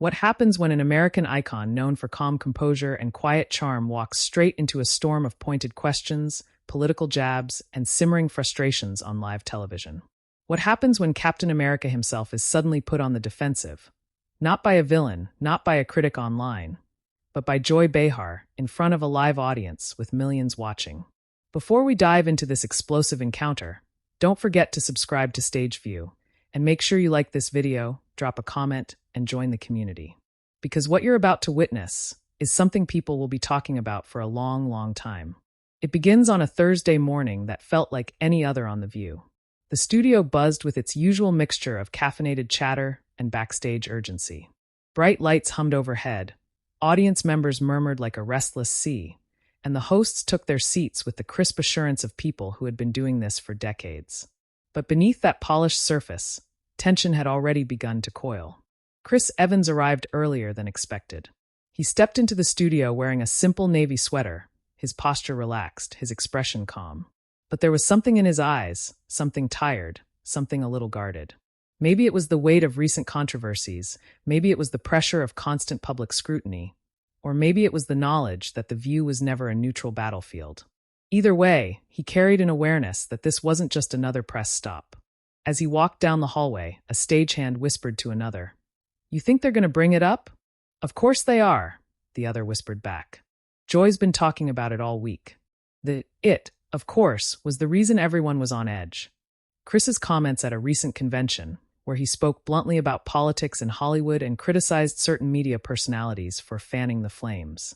What happens when an American icon known for calm composure and quiet charm walks straight into a storm of pointed questions, political jabs, and simmering frustrations on live television? What happens when Captain America himself is suddenly put on the defensive? Not by a villain, not by a critic online, but by Joy Behar in front of a live audience with millions watching. Before we dive into this explosive encounter, don't forget to subscribe to Stage View, and make sure you like this video, drop a comment, and join the community. Because what you're about to witness is something people will be talking about for a long, long time. It begins on a Thursday morning that felt like any other on The View. The studio buzzed with its usual mixture of caffeinated chatter and backstage urgency. Bright lights hummed overhead, audience members murmured like a restless sea, and the hosts took their seats with the crisp assurance of people who had been doing this for decades. But beneath that polished surface, tension had already begun to coil. Chris Evans arrived earlier than expected. He stepped into the studio wearing a simple navy sweater, his posture relaxed, his expression calm. But there was something in his eyes, something tired, something a little guarded. Maybe it was the weight of recent controversies, maybe it was the pressure of constant public scrutiny, or maybe it was the knowledge that The View was never a neutral battlefield. Either way, he carried an awareness that this wasn't just another press stop. As he walked down the hallway, a stagehand whispered to another, "You think they're going to bring it up?" "Of course they are," the other whispered back. Joy's been talking about it all week. Of course, was the reason everyone was on edge. Chris's comments at a recent convention, where he spoke bluntly about politics in Hollywood and criticized certain media personalities for fanning the flames.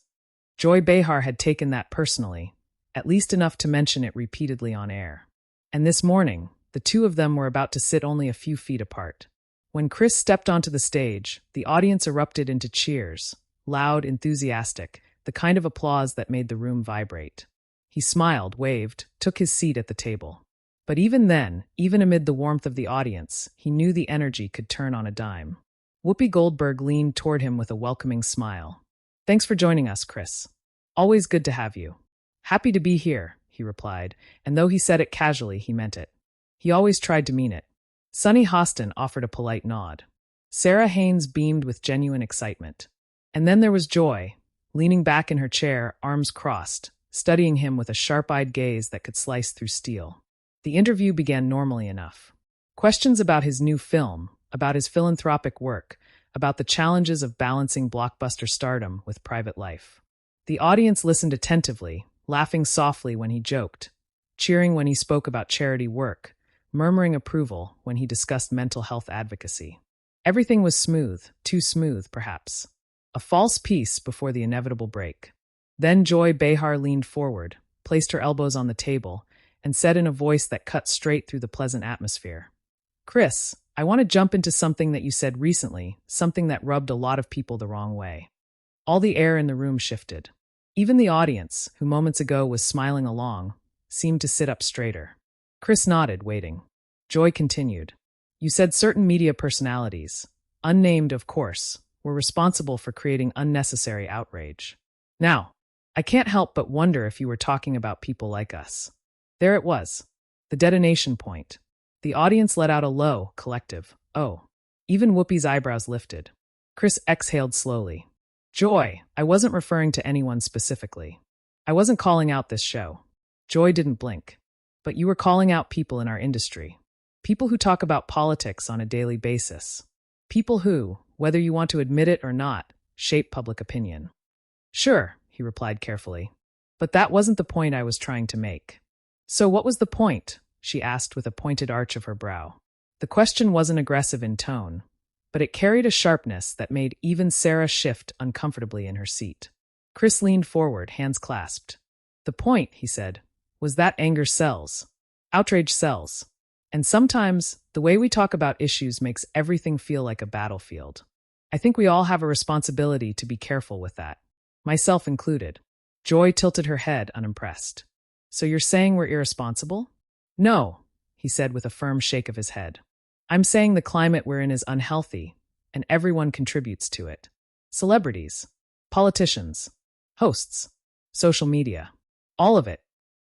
Joy Behar had taken that personally, at least enough to mention it repeatedly on air. And this morning, the two of them were about to sit only a few feet apart. When Chris stepped onto the stage, the audience erupted into cheers, loud, enthusiastic, the kind of applause that made the room vibrate. He smiled, waved, took his seat at the table. But even then, even amid the warmth of the audience, he knew the energy could turn on a dime. Whoopi Goldberg leaned toward him with a welcoming smile. "Thanks for joining us, Chris. Always good to have you." "Happy to be here," he replied, and though he said it casually, he meant it. He always tried to mean it. Sunny Hostin offered a polite nod. Sarah Haynes beamed with genuine excitement. And then there was Joy, leaning back in her chair, arms crossed, studying him with a sharp-eyed gaze that could slice through steel. The interview began normally enough. Questions about his new film, about his philanthropic work, about the challenges of balancing blockbuster stardom with private life. The audience listened attentively, laughing softly when he joked, cheering when he spoke about charity work, murmuring approval when he discussed mental health advocacy. Everything was smooth, too smooth, perhaps. A false peace before the inevitable break. Then Joy Behar leaned forward, placed her elbows on the table, and said in a voice that cut straight through the pleasant atmosphere, "Chris, I want to jump into something that you said recently, something that rubbed a lot of people the wrong way." All the air in the room shifted. Even the audience, who moments ago was smiling along, seemed to sit up straighter. Chris nodded, waiting. Joy continued, "You said certain media personalities, unnamed of course, were responsible for creating unnecessary outrage. Now, I can't help but wonder if you were talking about people like us." There it was, the detonation point. The audience let out a low, collective, "Oh." Even Whoopi's eyebrows lifted. Chris exhaled slowly. "Joy, I wasn't referring to anyone specifically. I wasn't calling out this show." Joy didn't blink. "But you were calling out people in our industry. People who talk about politics on a daily basis. People who, whether you want to admit it or not, shape public opinion." "Sure," he replied carefully. "But that wasn't the point I was trying to make." "So what was the point?" she asked with a pointed arch of her brow. The question wasn't aggressive in tone, but it carried a sharpness that made even Sarah shift uncomfortably in her seat. Chris leaned forward, hands clasped. "The point," he said, "was that anger sells. Outrage sells. And sometimes, the way we talk about issues makes everything feel like a battlefield. I think we all have a responsibility to be careful with that. Myself included." Joy tilted her head, unimpressed. "So you're saying we're irresponsible?" "No," he said with a firm shake of his head. "I'm saying the climate we're in is unhealthy, and everyone contributes to it. Celebrities, politicians, hosts, social media. All of it."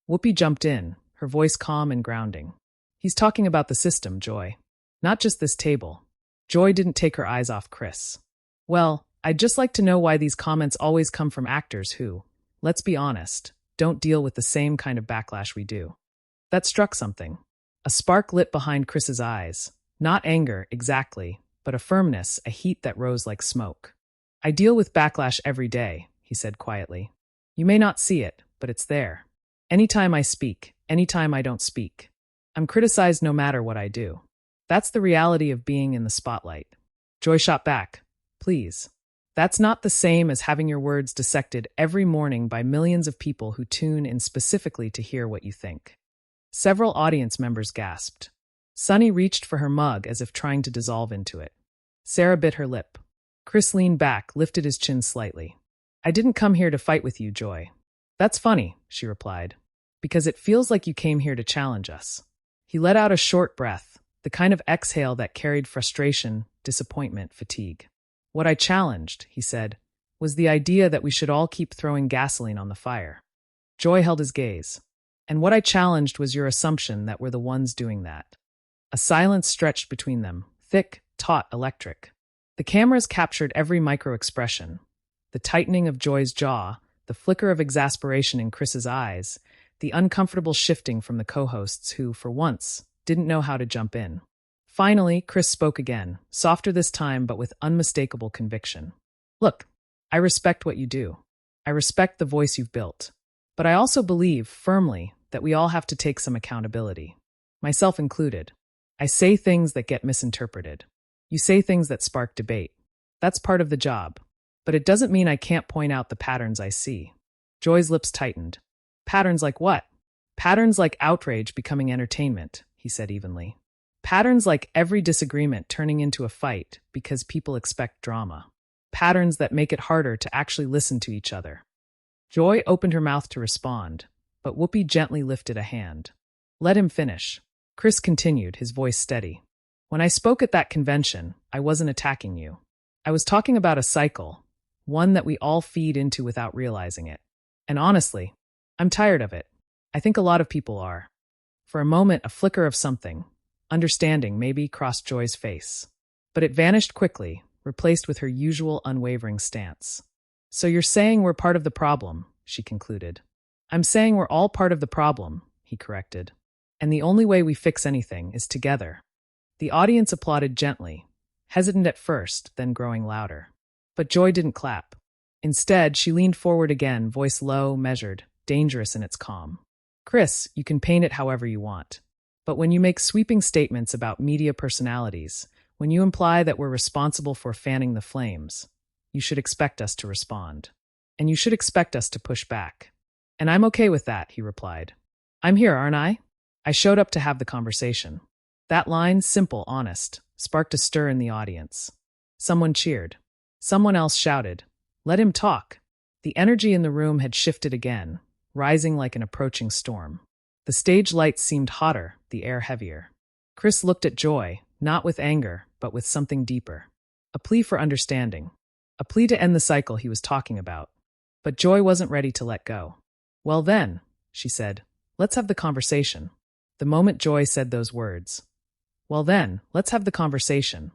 Whoopi jumped in, her voice calm and grounding. "He's talking about the system, Joy. Not just this table." Joy didn't take her eyes off Chris. Well, I'd just like to know why these comments always come from actors who, let's be honest, don't deal with the same kind of backlash we do. That struck something. A spark lit behind Chris's eyes. Not anger, exactly, but a firmness, a heat that rose like smoke. I deal with backlash every day, he said quietly. You may not see it, but it's there. Anytime I speak, anytime I don't speak. I'm criticized no matter what I do. That's the reality of being in the spotlight. Joy shot back. Please. That's not the same as having your words dissected every morning by millions of people who tune in specifically to hear what you think. Several audience members gasped. Sunny reached for her mug as if trying to dissolve into it. Sarah bit her lip. Chris leaned back, lifted his chin slightly. I didn't come here to fight with you, Joy. That's funny, she replied, because it feels like you came here to challenge us. He let out a short breath, the kind of exhale that carried frustration, disappointment, fatigue. What I challenged, he said, was the idea that we should all keep throwing gasoline on the fire. Joy held his gaze. And what I challenged was your assumption that we're the ones doing that. A silence stretched between them, thick, taut, electric. The cameras captured every micro-expression. The tightening of Joy's jaw, the flicker of exasperation in Chris's eyes, the uncomfortable shifting from the co-hosts who, for once, didn't know how to jump in. Finally, Chris spoke again, softer this time but with unmistakable conviction. Look, I respect what you do. I respect the voice you've built. But I also believe, firmly, that we all have to take some accountability. Myself included. I say things that get misinterpreted. You say things that spark debate. That's part of the job. But it doesn't mean I can't point out the patterns I see. Joy's lips tightened. Patterns like what? Patterns like outrage becoming entertainment, he said evenly. Patterns like every disagreement turning into a fight because people expect drama. Patterns that make it harder to actually listen to each other. Joy opened her mouth to respond, but Whoopi gently lifted a hand. Let him finish. Chris continued, his voice steady. When I spoke at that convention, I wasn't attacking you. I was talking about a cycle, one that we all feed into without realizing it. And honestly, I'm tired of it. I think a lot of people are. For a moment, a flicker of something, understanding maybe, crossed Joy's face. But it vanished quickly, replaced with her usual unwavering stance. So you're saying we're part of the problem, she concluded. I'm saying we're all part of the problem, he corrected. And the only way we fix anything is together. The audience applauded gently, hesitant at first, then growing louder. But Joy didn't clap. Instead, she leaned forward again, voice low, measured, dangerous in its calm. Chris, you can paint it however you want. But when you make sweeping statements about media personalities, when you imply that we're responsible for fanning the flames, you should expect us to respond. And you should expect us to push back. And I'm okay with that, he replied. I'm here, aren't I? I showed up to have the conversation. That line, simple, honest, sparked a stir in the audience. Someone cheered. Someone else shouted, "Let him talk." The energy in the room had shifted again, rising like an approaching storm. The stage lights seemed hotter, the air heavier. Chris looked at Joy, not with anger, but with something deeper. A plea for understanding. A plea to end the cycle he was talking about. But Joy wasn't ready to let go. Well then, she said, let's have the conversation. The moment Joy said those words, well then, let's have the conversation,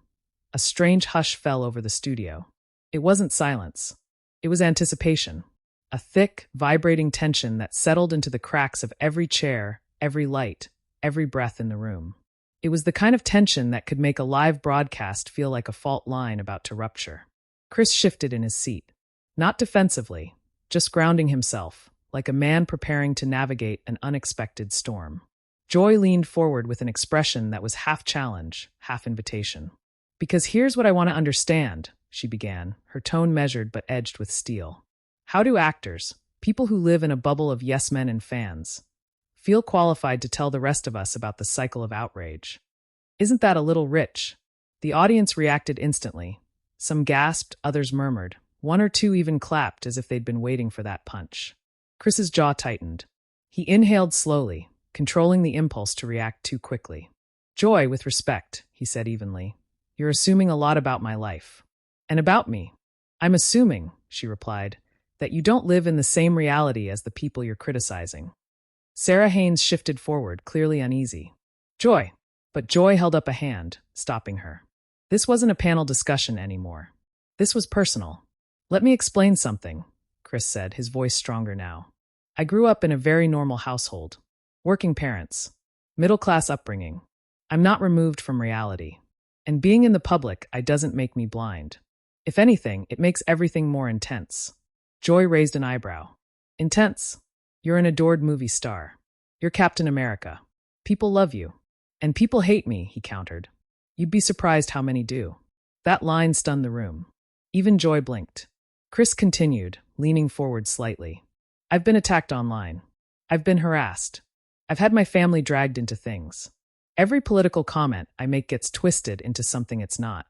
a strange hush fell over the studio. It wasn't silence. It was anticipation. A thick, vibrating tension that settled into the cracks of every chair, every light, every breath in the room. It was the kind of tension that could make a live broadcast feel like a fault line about to rupture. Chris shifted in his seat. Not defensively, just grounding himself, like a man preparing to navigate an unexpected storm. Joy leaned forward with an expression that was half challenge, half invitation. Because here's what I want to understand, she began, her tone measured but edged with steel. How do actors, people who live in a bubble of yes men and fans, feel qualified to tell the rest of us about the cycle of outrage? Isn't that a little rich? The audience reacted instantly. Some gasped, others murmured. One or two even clapped as if they'd been waiting for that punch. Chris's jaw tightened. He inhaled slowly, controlling the impulse to react too quickly. Joy, with respect, he said evenly. You're assuming a lot about my life. And about me. I'm assuming, she replied, that you don't live in the same reality as the people you're criticizing. Sarah Haynes shifted forward, clearly uneasy. Joy. But Joy held up a hand, stopping her. This wasn't a panel discussion anymore. This was personal. Let me explain something, Chris said, his voice stronger now. I grew up in a very normal household. Working parents. Middle-class upbringing. I'm not removed from reality. And being in the public eye doesn't make me blind. If anything, it makes everything more intense. Joy raised an eyebrow. Intense? You're an adored movie star. You're Captain America. People love you. And people hate me, he countered. You'd be surprised how many do. That line stunned the room. Even Joy blinked. Chris continued, leaning forward slightly. I've been attacked online. I've been harassed. I've had my family dragged into things. Every political comment I make gets twisted into something it's not.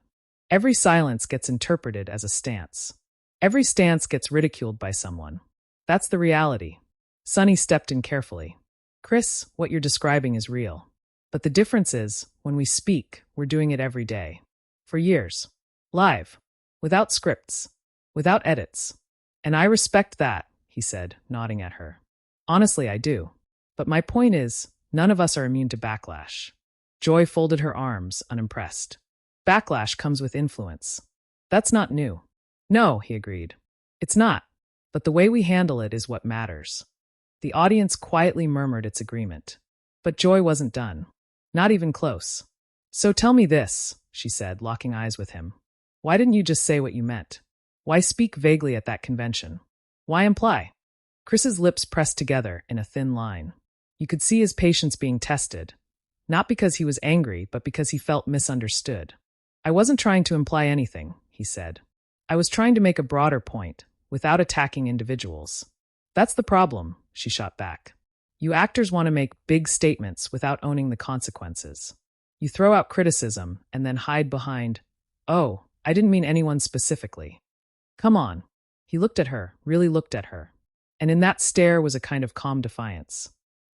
Every silence gets interpreted as a stance. Every stance gets ridiculed by someone. That's the reality. Sonny stepped in carefully. Chris, what you're describing is real. But the difference is, when we speak, we're doing it every day. For years. Live. Without scripts. Without edits. And I respect that, he said, nodding at her. Honestly, I do. But my point is, none of us are immune to backlash. Joy folded her arms, unimpressed. Backlash comes with influence. That's not new. No, he agreed. It's not. But the way we handle it is what matters. The audience quietly murmured its agreement. But Joy wasn't done. Not even close. So tell me this, she said, locking eyes with him. Why didn't you just say what you meant? Why speak vaguely at that convention? Why imply? Chris's lips pressed together in a thin line. You could see his patience being tested. Not because he was angry, but because he felt misunderstood. I wasn't trying to imply anything, he said. I was trying to make a broader point, without attacking individuals. That's the problem, she shot back. You actors want to make big statements without owning the consequences. You throw out criticism and then hide behind, oh, I didn't mean anyone specifically. Come on. He looked at her, really looked at her. And in that stare was a kind of calm defiance.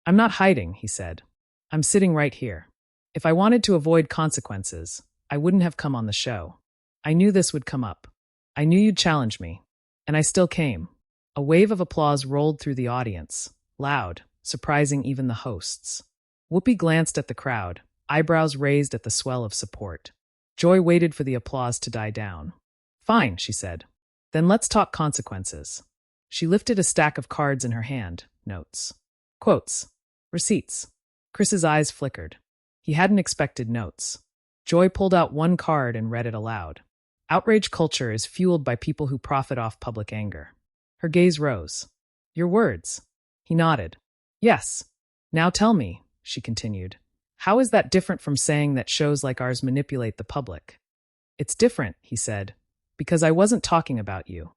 I'm not hiding, he said. I'm sitting right here. If I wanted to avoid consequences, I wouldn't have come on the show. I knew this would come up. I knew you'd challenge me. And I still came. A wave of applause rolled through the audience, loud, surprising even the hosts. Whoopi glanced at the crowd, eyebrows raised at the swell of support. Joy waited for the applause to die down. Fine, she said. Then let's talk consequences. She lifted a stack of cards in her hand, notes. Quotes. Receipts. Chris's eyes flickered. He hadn't expected notes. Joy pulled out one card and read it aloud. Outrage culture is fueled by people who profit off public anger. Her gaze rose. Your words. He nodded. Yes. Now tell me, she continued. How is that different from saying that shows like ours manipulate the public? It's different, he said, because I wasn't talking about you.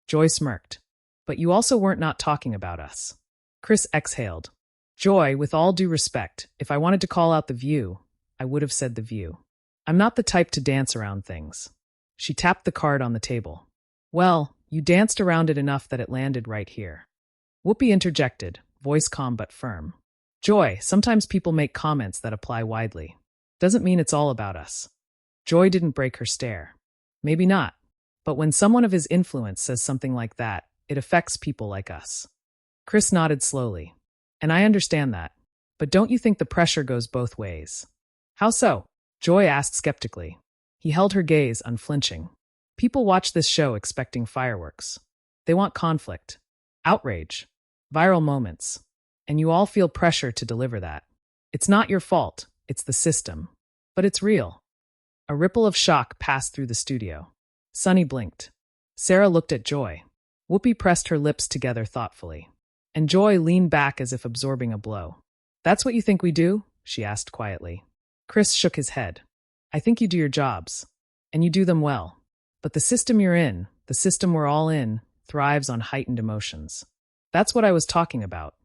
Joy smirked. But you also weren't not talking about us. Chris exhaled. Joy, with all due respect, if I wanted to call out The View, I would have said The View. I'm not the type to dance around things. She tapped the card on the table. Well, you danced around it enough that it landed right here. Whoopi interjected, voice calm but firm. Joy, sometimes people make comments that apply widely. Doesn't mean it's all about us. Joy didn't break her stare. Maybe not. But when someone of his influence says something like that, it affects people like us. Chris nodded slowly. And I understand that. But don't you think the pressure goes both ways? How so? Joy asked skeptically. He held her gaze, unflinching. People watch this show expecting fireworks. They want conflict, outrage, viral moments. And you all feel pressure to deliver that. It's not your fault, it's the system. But it's real. A ripple of shock passed through the studio. Sonny blinked. Sarah looked at Joy. Whoopi pressed her lips together thoughtfully. And Joy leaned back as if absorbing a blow. That's what you think we do? She asked quietly. Chris shook his head. I think you do your jobs. And you do them well. But the system you're in, the system we're all in, thrives on heightened emotions. That's what I was talking about.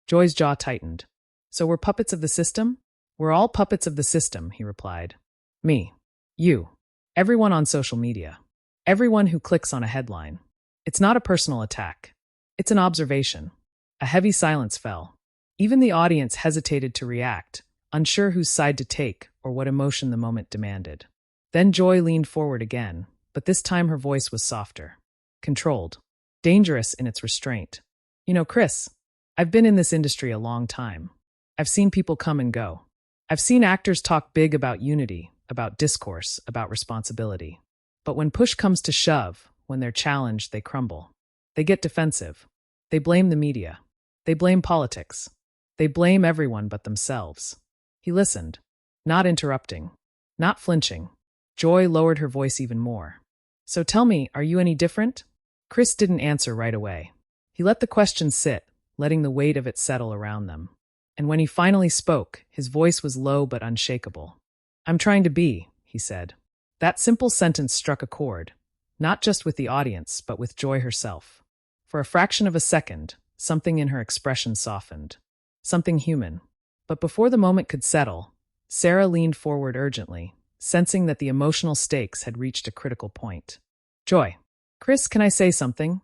Joy's jaw tightened. So we're puppets of the system? We're all puppets of the system, he replied. Me. You. Everyone on social media. Everyone who clicks on a headline. It's not a personal attack. It's an observation. A heavy silence fell. Even the audience hesitated to react, unsure whose side to take or what emotion the moment demanded. Then Joy leaned forward again, but this time her voice was softer. Controlled. Dangerous in its restraint. You know, Chris, I've been in this industry a long time. I've seen people come and go. I've seen actors talk big about unity, about discourse, about responsibility. But when push comes to shove, when they're challenged, they crumble. They get defensive. They blame the media. They blame politics. They blame everyone but themselves. He listened, not interrupting, not flinching. Joy lowered her voice even more. So tell me, are you any different? Chris didn't answer right away. He let the question sit, letting the weight of it settle around them. And when he finally spoke, his voice was low but unshakable. I'm trying to be, he said. That simple sentence struck a chord, not just with the audience, but with Joy herself. For a fraction of a second, something in her expression softened. Something human. But before the moment could settle, Sarah leaned forward urgently, sensing that the emotional stakes had reached a critical point. Joy. Chris, can I say something?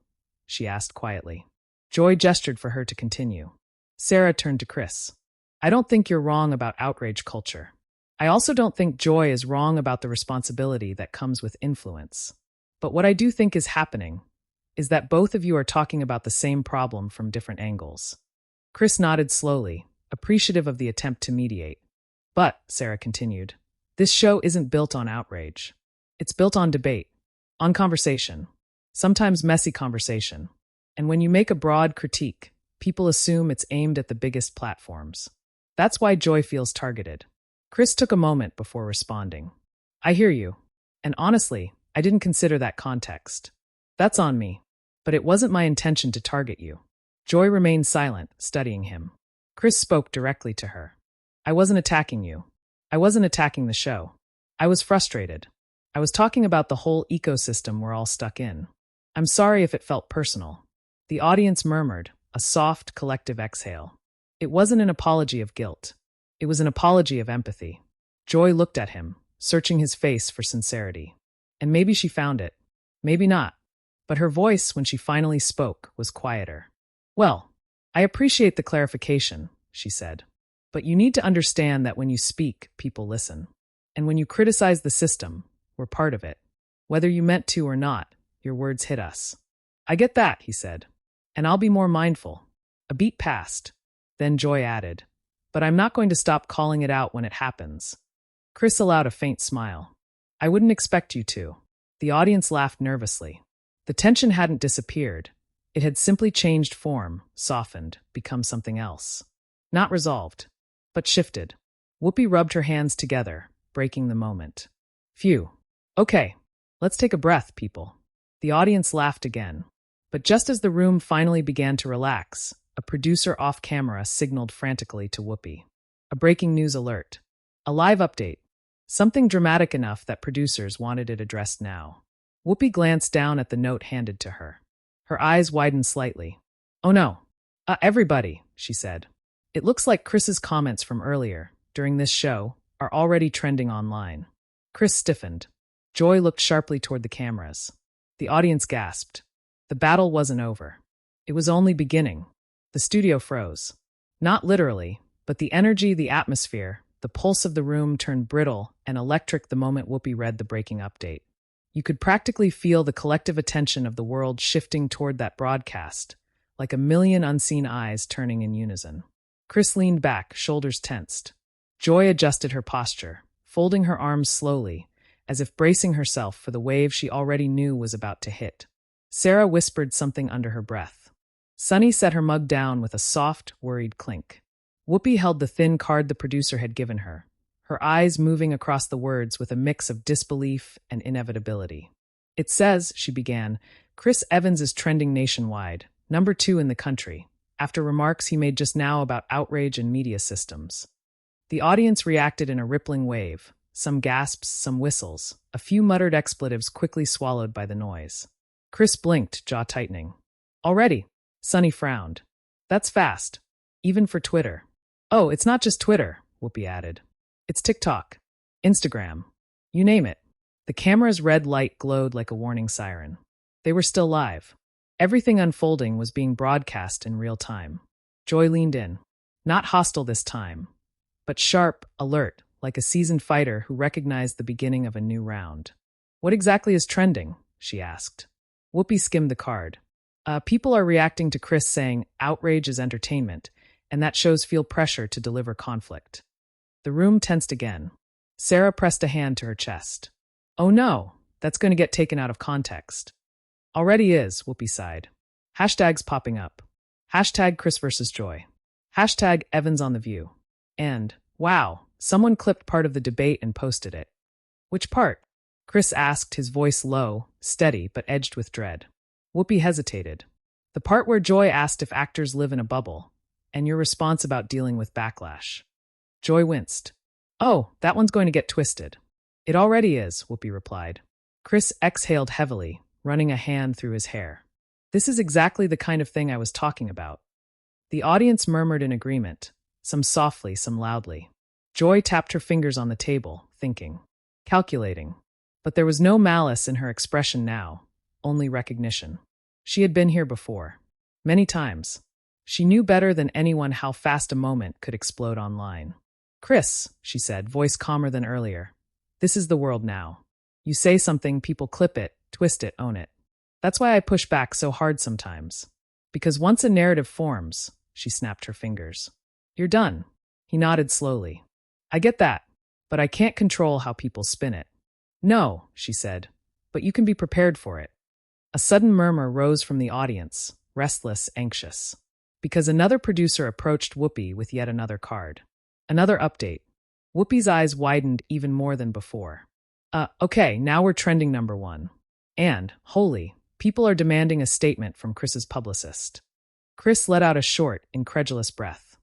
She asked quietly. Joy gestured for her to continue. Sarah turned to Chris. I don't think you're wrong about outrage culture. I also don't think Joy is wrong about the responsibility that comes with influence. But what I do think is happening is that both of you are talking about the same problem from different angles. Chris nodded slowly, appreciative of the attempt to mediate. But, Sarah continued, this show isn't built on outrage. It's built on debate, on conversation, sometimes messy conversation. And when you make a broad critique, people assume it's aimed at the biggest platforms. That's why Joy feels targeted. Chris took a moment before responding. I hear you. And honestly, I didn't consider that context. That's on me. But it wasn't my intention to target you. Joy remained silent, studying him. Chris spoke directly to her. I wasn't attacking you. I wasn't attacking the show. I was frustrated. I was talking about the whole ecosystem we're all stuck in. I'm sorry if it felt personal. The audience murmured, a soft, collective exhale. It wasn't an apology of guilt. It was an apology of empathy. Joy looked at him, searching his face for sincerity. And maybe she found it. Maybe not. But her voice, when she finally spoke, was quieter. Well, I appreciate the clarification, she said. But you need to understand that when you speak, people listen. And when you criticize the system, we're part of it. Whether you meant to or not, your words hit us. I get that, he said. And I'll be more mindful. A beat passed. Then Joy added, but I'm not going to stop calling it out when it happens. Chris allowed a faint smile. I wouldn't expect you to. The audience laughed nervously. The tension hadn't disappeared. It had simply changed form, softened, become something else. Not resolved, but shifted. Whoopi rubbed her hands together, breaking the moment. Phew. Okay, let's take a breath, people. The audience laughed again. But just as the room finally began to relax, a producer off camera signaled frantically to Whoopi. A breaking news alert. A live update. Something dramatic enough that producers wanted it addressed now. Whoopi glanced down at the note handed to her. Her eyes widened slightly. Oh no. Everybody, she said. It looks like Chris's comments from earlier, during this show, are already trending online. Chris stiffened. Joy looked sharply toward the cameras. The audience gasped. The battle wasn't over. It was only beginning. The studio froze. Not literally, but the energy, the atmosphere, the pulse of the room turned brittle and electric the moment Whoopi read the breaking update. You could practically feel the collective attention of the world shifting toward that broadcast, like a million unseen eyes turning in unison. Chris leaned back, shoulders tensed. Joy adjusted her posture, folding her arms slowly, as if bracing herself for the wave she already knew was about to hit. Sarah whispered something under her breath. Sunny set her mug down with a soft, worried clink. Whoopi held the thin card the producer had given her, her eyes moving across the words with a mix of disbelief and inevitability. It says, she began, Chris Evans is trending nationwide, number 2 in the country, after remarks he made just now about outrage and media systems. The audience reacted in a rippling wave, some gasps, some whistles, a few muttered expletives quickly swallowed by the noise. Chris blinked, jaw tightening. Already? Sunny frowned. That's fast. Even for Twitter. Oh, it's not just Twitter, Whoopi added. It's TikTok, Instagram, you name it. The camera's red light glowed like a warning siren. They were still live. Everything unfolding was being broadcast in real time. Joy leaned in. Not hostile this time, but sharp, alert, like a seasoned fighter who recognized the beginning of a new round. What exactly is trending? She asked. Whoopi skimmed the card. People are reacting to Chris saying, outrage is entertainment, and that shows feel pressure to deliver conflict. The room tensed again. Sarah pressed a hand to her chest. Oh no, That's going to get taken out of context. Already is, Whoopi sighed. Hashtags popping up. Hashtag Chris versus Joy. Hashtag Evans on the View. And, wow, someone clipped part of the debate and posted it. Which part? Chris asked, his voice low, steady, but edged with dread. Whoopi hesitated. The part where Joy asked if actors live in a bubble, and your response about dealing with backlash. Joy winced. Oh, that one's going to get twisted. It already is, Whoopi replied. Chris exhaled heavily, running a hand through his hair. This is exactly the kind of thing I was talking about. The audience murmured in agreement, some softly, some loudly. Joy tapped her fingers on the table, thinking, calculating. But there was no malice in her expression now, only recognition. She had been here before. Many times. She knew better than anyone how fast a moment could explode online. Chris, she said, voice calmer than earlier. This is the world now. You say something, people clip it, twist it, own it. That's why I push back so hard sometimes. Because once a narrative forms, she snapped her fingers. You're done. He nodded slowly. I get that, but I can't control how people spin it. No, she said, but you can be prepared for it. A sudden murmur rose from the audience, restless, anxious. Because another producer approached Whoopi with yet another card. Another update. Whoopi's eyes widened even more than before. Okay, now we're trending number 1. And, holy, people are demanding a statement from Chris's publicist. Chris let out a short, incredulous breath.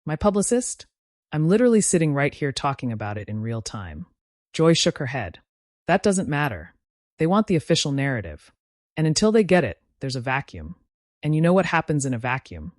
My publicist? I'm literally sitting right here talking about it in real time. Joy shook her head. That doesn't matter. They want the official narrative. And until they get it, there's a vacuum. And you know what happens in a vacuum?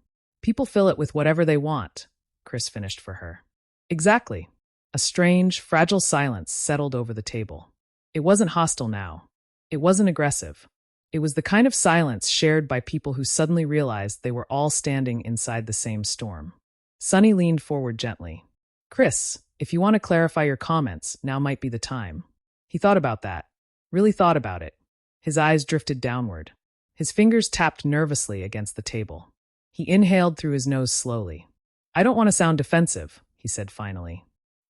People fill it with whatever they want, Chris finished for her. Exactly. A strange, fragile silence settled over the table. It wasn't hostile now. It wasn't aggressive. It was the kind of silence shared by people who suddenly realized they were all standing inside the same storm. Sonny leaned forward gently. Chris, if you want to clarify your comments, now might be the time. He thought about that. Really thought about it. His eyes drifted downward. His fingers tapped nervously against the table. He inhaled through his nose slowly. I don't want to sound defensive, he said finally.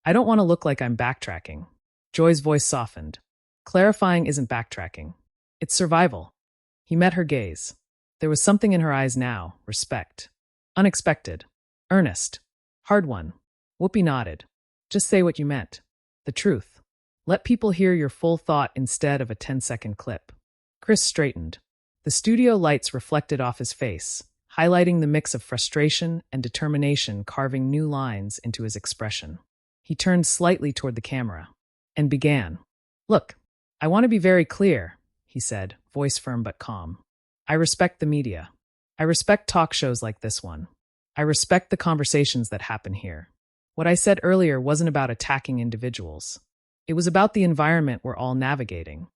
I don't want to look like I'm backtracking. Joy's voice softened. Clarifying isn't backtracking. It's survival. He met her gaze. There was something in her eyes now, respect. Unexpected. Earnest. Hard one. Whoopi nodded. Just say what you meant. The truth. Let people hear your full thought instead of a 10-second clip. Chris straightened. The studio lights reflected off his face, highlighting the mix of frustration and determination carving new lines into his expression. He turned slightly toward the camera and began. Look, I want to be very clear, he said, voice firm but calm. I respect the media. I respect talk shows like this one. I respect the conversations that happen here. What I said earlier wasn't about attacking individuals. It was about the environment we're all navigating.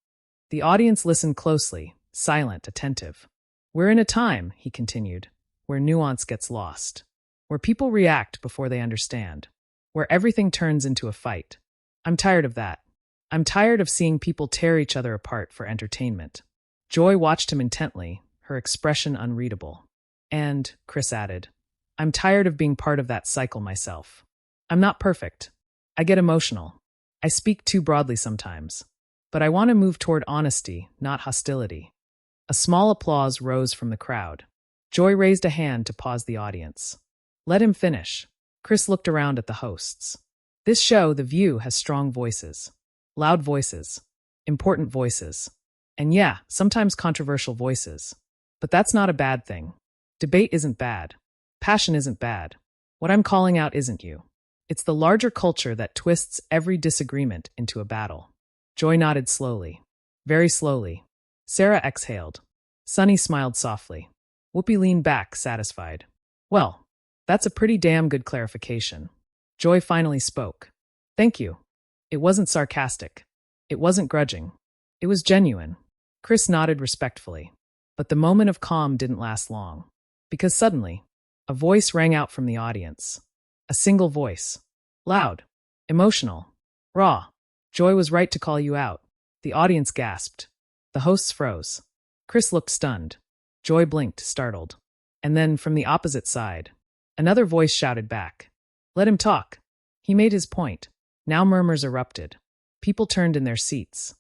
The audience listened closely, silent, attentive. We're in a time, he continued, where nuance gets lost, where people react before they understand, where everything turns into a fight. I'm tired of that. I'm tired of seeing people tear each other apart for entertainment. Joy watched him intently, her expression unreadable. And, Chris added, I'm tired of being part of that cycle myself. I'm not perfect. I get emotional. I speak too broadly sometimes. But I want to move toward honesty, not hostility. A small applause rose from the crowd. Joy raised a hand to pause the audience. Let him finish. Chris looked around at the hosts. This show, The View, has strong voices. Loud voices. Important voices. And yeah, sometimes controversial voices. But that's not a bad thing. Debate isn't bad. Passion isn't bad. What I'm calling out isn't you. It's the larger culture that twists every disagreement into a battle. Joy nodded slowly. Very slowly. Sarah exhaled. Sonny smiled softly. Whoopi leaned back, satisfied. Well, that's a pretty damn good clarification. Joy finally spoke. Thank you. It wasn't sarcastic. It wasn't grudging. It was genuine. Chris nodded respectfully. But the moment of calm didn't last long. Because suddenly, a voice rang out from the audience. A single voice. Loud. Emotional. Raw. Joy was right to call you out. The audience gasped. The hosts froze. Chris looked stunned. Joy blinked, startled. And then, from the opposite side, another voice shouted back. Let him talk. He made his point. Now murmurs erupted. People turned in their seats.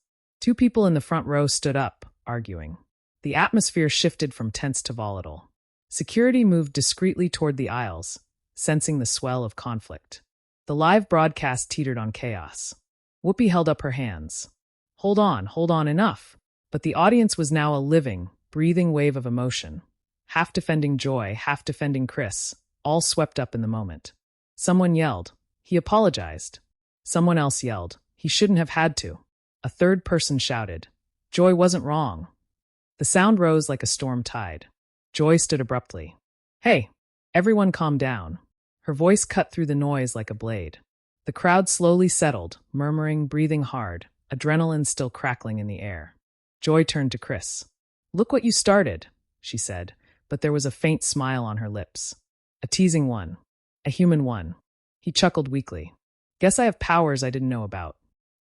Two people in the front row stood up, arguing. The atmosphere shifted from tense to volatile. Security moved discreetly toward the aisles, sensing the swell of conflict. The live broadcast teetered on chaos. Whoopi held up her hands. Hold on, enough. But the audience was now a living, breathing wave of emotion. Half defending Joy, half defending Chris, all swept up in the moment. Someone yelled, "He apologized." Someone else yelled, "He shouldn't have had to." A third person shouted, "Joy wasn't wrong." The sound rose like a storm tide. Joy stood abruptly. "Hey, everyone calm down." Her voice cut through the noise like a blade. The crowd slowly settled, murmuring, breathing hard, adrenaline still crackling in the air. Joy turned to Chris. "Look what you started," she said, but there was a faint smile on her lips. A teasing one. A human one. He chuckled weakly. "Guess I have powers I didn't know about."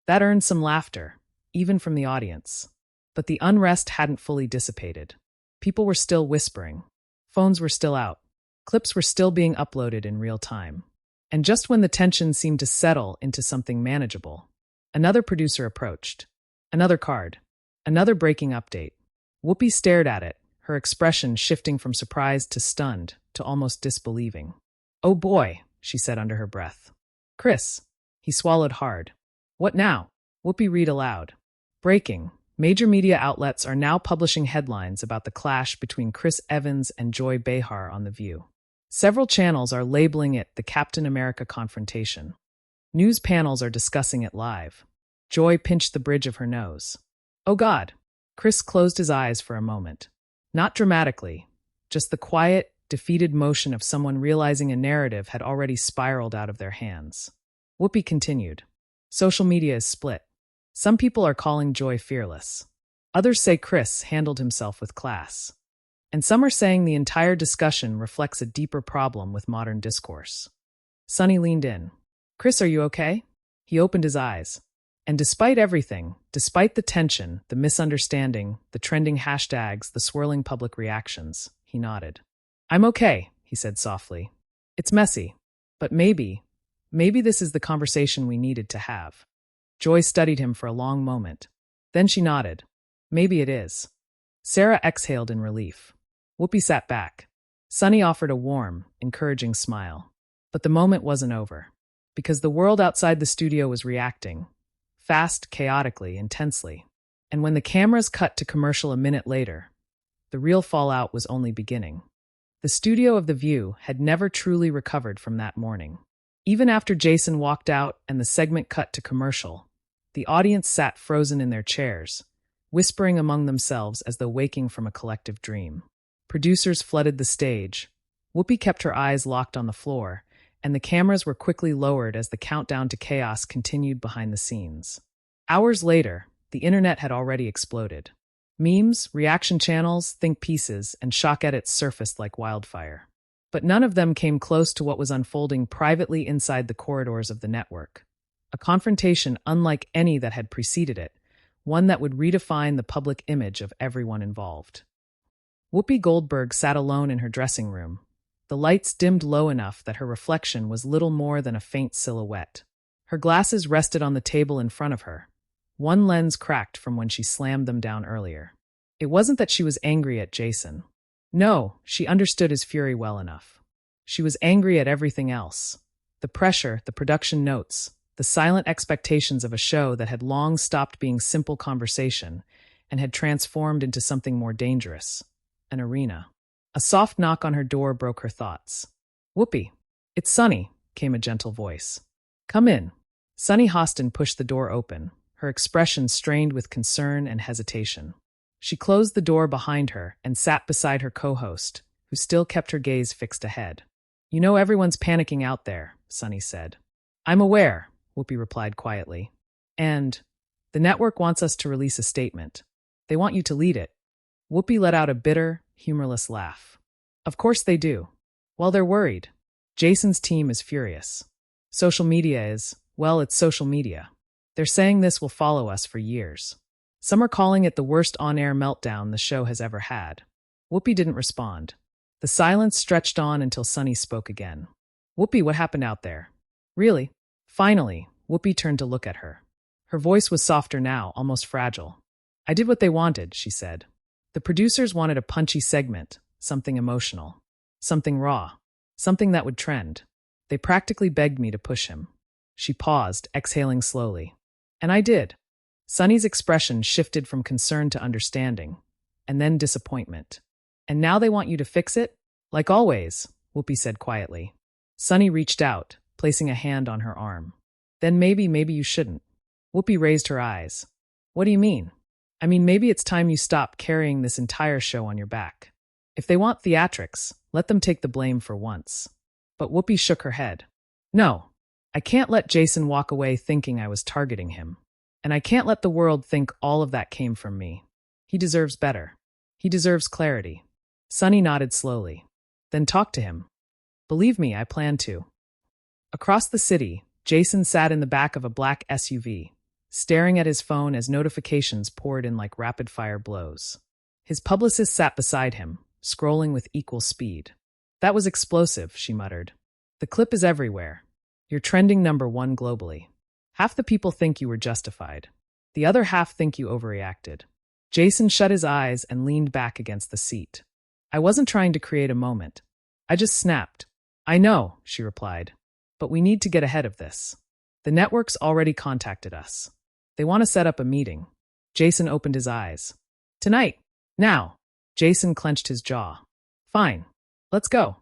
That earned some laughter, even from the audience. But the unrest hadn't fully dissipated. People were still whispering. Phones were still out. Clips were still being uploaded in real time. And just when the tension seemed to settle into something manageable, another producer approached. Another card. Another breaking update. Whoopi stared at it, her expression shifting from surprised to stunned to almost disbelieving. "Oh boy," she said under her breath. "Chris." He swallowed hard. "What now?" Whoopi read aloud. "Breaking. Major media outlets are now publishing headlines about the clash between Chris Evans and Joy Behar on The View. Several channels are labeling it the Captain America confrontation. News panels are discussing it live." Joy pinched the bridge of her nose. "Oh God." Chris closed his eyes for a moment. Not dramatically, just the quiet, defeated motion of someone realizing a narrative had already spiraled out of their hands. Whoopi continued. "Social media is split. Some people are calling Joy fearless. Others say Chris handled himself with class. And some are saying the entire discussion reflects a deeper problem with modern discourse." Sonny leaned in. "Chris, are you okay?" He opened his eyes. And despite everything, despite the tension, the misunderstanding, the trending hashtags, the swirling public reactions, he nodded. "I'm okay," he said softly. "It's messy, but maybe this is the conversation we needed to have." Joy studied him for a long moment. Then she nodded. "Maybe it is." Sarah exhaled in relief. Whoopi sat back. Sonny offered a warm, encouraging smile. But the moment wasn't over. Because the world outside the studio was reacting. Fast, chaotically, intensely. And when the cameras cut to commercial a minute later, the real fallout was only beginning. The studio of The View had never truly recovered from that morning. Even after Jason walked out and the segment cut to commercial, the audience sat frozen in their chairs, whispering among themselves as though waking from a collective dream. Producers flooded the stage. Whoopi kept her eyes locked on the floor, and the cameras were quickly lowered as the countdown to chaos continued behind the scenes. Hours later, the internet had already exploded. Memes, reaction channels, think pieces, and shock edits surfaced like wildfire. But none of them came close to what was unfolding privately inside the corridors of the network. A confrontation unlike any that had preceded it, one that would redefine the public image of everyone involved. Whoopi Goldberg sat alone in her dressing room. The lights dimmed low enough that her reflection was little more than a faint silhouette. Her glasses rested on the table in front of her. One lens cracked from when she slammed them down earlier. It wasn't that she was angry at Jason. No, she understood his fury well enough. She was angry at everything else. The pressure, the production notes, the silent expectations of a show that had long stopped being simple conversation and had transformed into something more dangerous, an arena. A soft knock on her door broke her thoughts. "Whoopi, it's Sonny," came a gentle voice. "Come in." Sonny Hostin pushed the door open, her expression strained with concern and hesitation. She closed the door behind her and sat beside her co-host, who still kept her gaze fixed ahead. "You know everyone's panicking out there," Sonny said. "I'm aware," Whoopi replied quietly. "And the network wants us to release a statement. They want you to lead it." Whoopi let out a bitter, humorless laugh. "Of course they do. Well, they're worried. Jason's team is furious. Social media is, well, it's social media. They're saying this will follow us for years. Some are calling it the worst on-air meltdown the show has ever had." Whoopi didn't respond. The silence stretched on until Sonny spoke again. "Whoopi, what happened out there?" "Really?" Finally, Whoopi turned to look at her. Her voice was softer now, almost fragile. I did what they wanted, she said. The producers wanted a punchy segment, something emotional, something raw, something that would trend. They practically begged me to push him. She paused, exhaling slowly. And I did. Sunny's expression shifted from concern to understanding, and then disappointment. And now they want you to fix it? Like always, Whoopi said quietly. Sunny reached out, placing a hand on her arm. Then maybe you shouldn't. Whoopi raised her eyes. What do you mean? I mean, maybe it's time you stop carrying this entire show on your back. If they want theatrics, let them take the blame for once. But Whoopi shook her head. No, I can't let Jason walk away thinking I was targeting him. And I can't let the world think all of that came from me. He deserves better. He deserves clarity. Sunny nodded slowly. Then talk to him. Believe me, I plan to. Across the city, Jason sat in the back of a black SUV, staring at his phone as notifications poured in like rapid-fire blows. His publicist sat beside him, scrolling with equal speed. That was explosive, she muttered. The clip is everywhere. You're trending #1 globally. Half the people think you were justified. The other half think you overreacted. Jason shut his eyes and leaned back against the seat. I wasn't trying to create a moment. I just snapped. I know, she replied. But we need to get ahead of this. The network's already contacted us. They want to set up a meeting. Jason opened his eyes. Tonight. Now. Jason clenched his jaw. Fine. Let's go.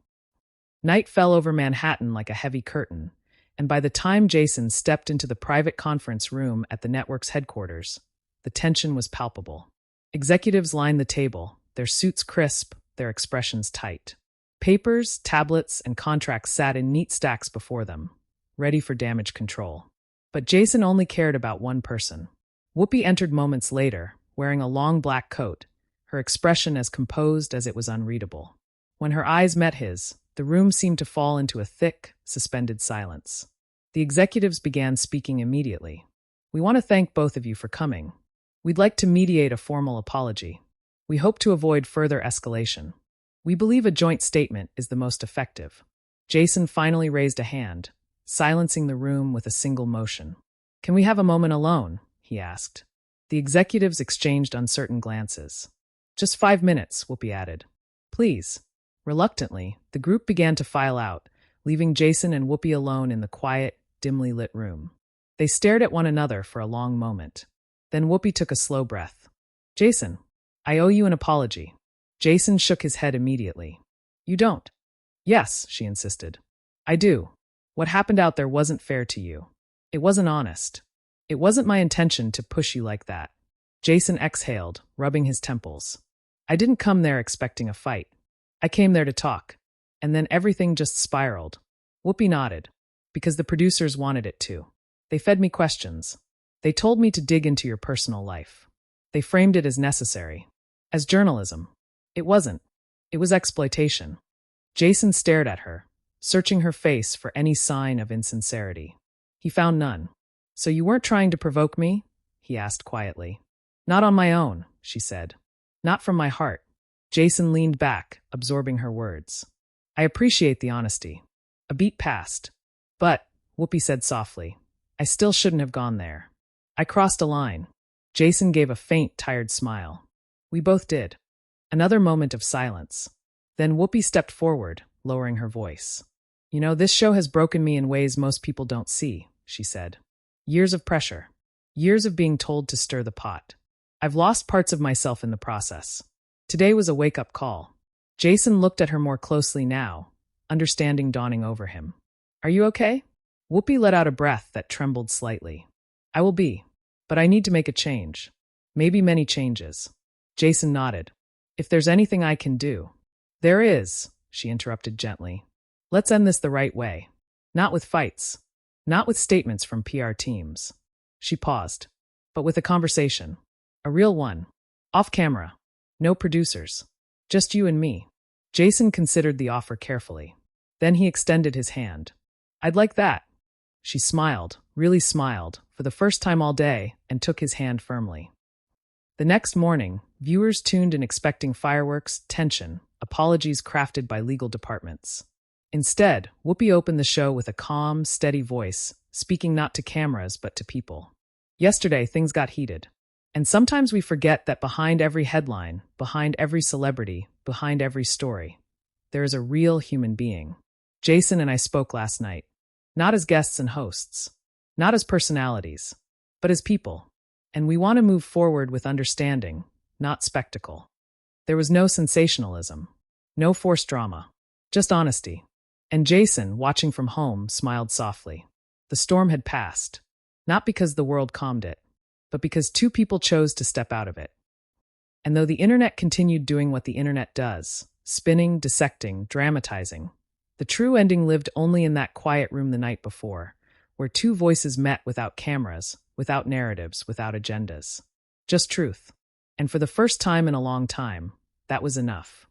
Night fell over Manhattan like a heavy curtain, and by the time Jason stepped into the private conference room at the network's headquarters, the tension was palpable. Executives lined the table, their suits crisp, their expressions tight. Papers, tablets, and contracts sat in neat stacks before them, ready for damage control. But Jason only cared about one person. Whoopi entered moments later, wearing a long black coat, her expression as composed as it was unreadable. When her eyes met his, the room seemed to fall into a thick, suspended silence. The executives began speaking immediately. We want to thank both of you for coming. We'd like to mediate a formal apology. We hope to avoid further escalation. We believe a joint statement is the most effective. Jason finally raised a hand, silencing the room with a single motion. Can we have a moment alone? He asked. The executives exchanged uncertain glances. Just 5 minutes, Whoopi added. Please. Reluctantly, the group began to file out, leaving Jason and Whoopi alone in the quiet, dimly lit room. They stared at one another for a long moment. Then Whoopi took a slow breath. Jason, I owe you an apology. Jason shook his head immediately. You don't? Yes, she insisted. I do. What happened out there wasn't fair to you. It wasn't honest. It wasn't my intention to push you like that. Jason exhaled, rubbing his temples. I didn't come there expecting a fight. I came there to talk. And then everything just spiraled. Whoopi nodded. Because the producers wanted it to. They fed me questions. They told me to dig into your personal life. They framed it as necessary. As journalism. It wasn't. It was exploitation. Jason stared at her, searching her face for any sign of insincerity. He found none. So you weren't trying to provoke me? He asked quietly. Not on my own, she said. Not from my heart. Jason leaned back, absorbing her words. I appreciate the honesty. A beat passed. But, Whoopi said softly, I still shouldn't have gone there. I crossed a line. Jason gave a faint, tired smile. We both did. Another moment of silence. Then Whoopi stepped forward, lowering her voice. You know, this show has broken me in ways most people don't see, she said. Years of pressure. Years of being told to stir the pot. I've lost parts of myself in the process. Today was a wake-up call. Jason looked at her more closely now, understanding dawning over him. Are you okay? Whoopi let out a breath that trembled slightly. I will be, but I need to make a change. Maybe many changes. Jason nodded. If there's anything I can do. There is, she interrupted gently. Let's end this the right way. Not with fights. Not with statements from PR teams. She paused. But with a conversation. A real one. Off camera. No producers. Just you and me. Jason considered the offer carefully. Then he extended his hand. I'd like that. She smiled, really smiled, for the first time all day, and took his hand firmly. The next morning, viewers tuned in expecting fireworks, tension, apologies crafted by legal departments. Instead, Whoopi opened the show with a calm, steady voice, speaking not to cameras but to people. Yesterday, things got heated. And sometimes we forget that behind every headline, behind every celebrity, behind every story, there is a real human being. Jason and I spoke last night, not as guests and hosts, not as personalities, but as people. And we want to move forward with understanding, not spectacle. There was no sensationalism, no forced drama, just honesty. And Jason, watching from home, smiled softly. The storm had passed, not because the world calmed it, but because two people chose to step out of it. And though the internet continued doing what the internet does, spinning, dissecting, dramatizing, the true ending lived only in that quiet room the night before, where two voices met without cameras, without narratives, without agendas. Just truth. And for the first time in a long time, that was enough.